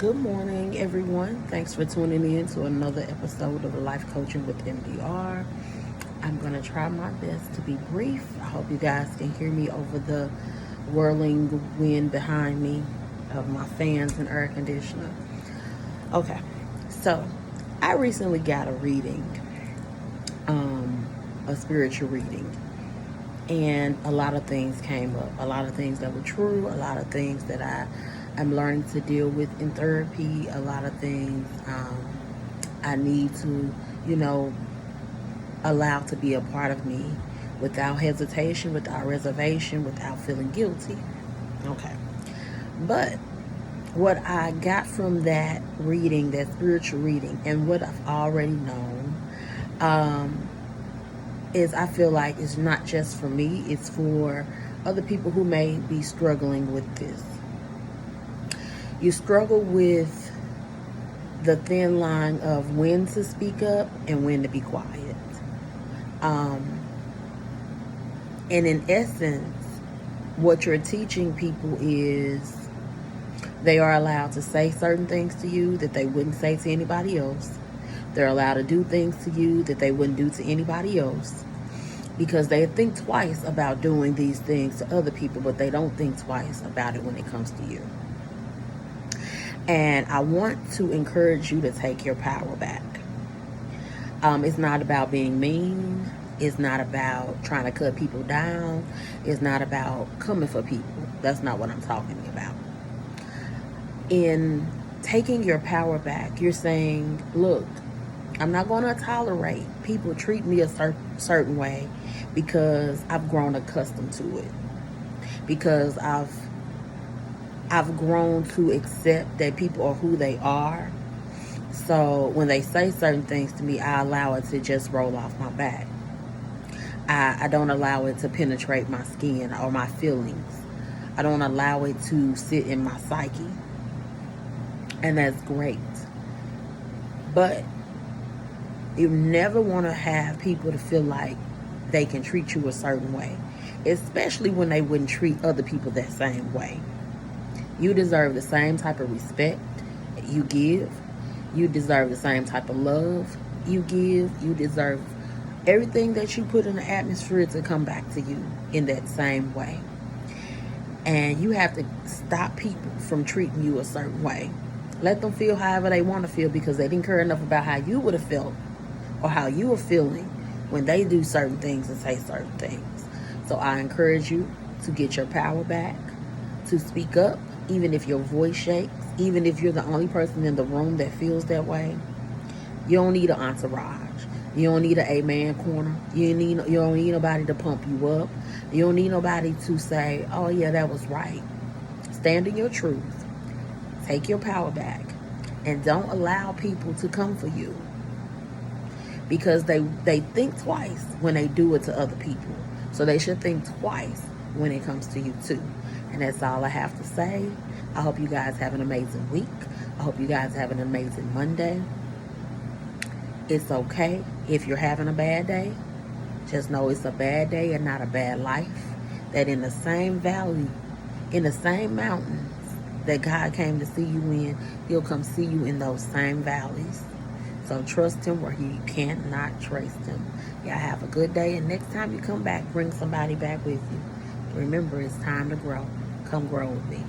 Good morning, everyone. Thanks for tuning in to another episode of Life Coaching with MDR. I'm going to try my best to be brief. I hope you guys can hear me over the whirling wind behind me of my fans and air conditioner. Okay, so I recently got a reading, a spiritual reading, and a lot of things came up. A lot of things that were true, a lot of things that I'm learning to deal with in therapy, a lot of things I need to, allow to be a part of me without hesitation, without reservation, without feeling guilty. Okay. But what I got from that reading, that spiritual reading, and what I've already known, is I feel like it's not just for me, it's for other people who may be struggling with this. You struggle with the thin line of when to speak up and when to be quiet. And in essence, what you're teaching people is they are allowed to say certain things to you that they wouldn't say to anybody else. They're allowed to do things to you that they wouldn't do to anybody else, because they think twice about doing these things to other people, but they don't think twice about it when it comes to you. And I want to encourage you to take your power back. It's not about being mean. It's not about trying to cut people down. It's not about coming for people. That's not what I'm talking about. In taking your power back, you're saying, look, I'm not going to tolerate people treat me a certain way because I've grown accustomed to it. Because I've grown to accept that people are who they are. So when they say certain things to me, I allow it to just roll off my back. I don't allow it to penetrate my skin or my feelings. I don't allow it to sit in my psyche. And that's great. But you never want to have people to feel like they can treat you a certain way, especially when they wouldn't treat other people that same way. You deserve the same type of respect you give. You deserve the same type of love you give. You deserve everything that you put in the atmosphere to come back to you in that same way. And you have to stop people from treating you a certain way. Let them feel however they want to feel, because they didn't care enough about how you would have felt or how you were feeling when they do certain things and say certain things. So I encourage you to get your power back, to speak up, even if your voice shakes, even if you're the only person in the room that feels that way. You don't need an entourage. You don't need an amen corner. You don't need nobody to pump you up. You don't need nobody to say, oh yeah, that was right. Stand in your truth. Take your power back. And don't allow people to come for you, because they think twice when they do it to other people. So they should think twice when it comes to you too. And that's all I have to say. I hope you guys have an amazing week. I hope you guys have an amazing Monday. It's okay if you're having a bad day. Just know it's a bad day and not a bad life. That in the same valley, in the same mountains that God came to see you in, He'll come see you in those same valleys. So trust Him where you cannot trace Him. Y'all have a good day, and next time you come back, bring somebody back with you. Remember, it's time to grow. Come grow with me.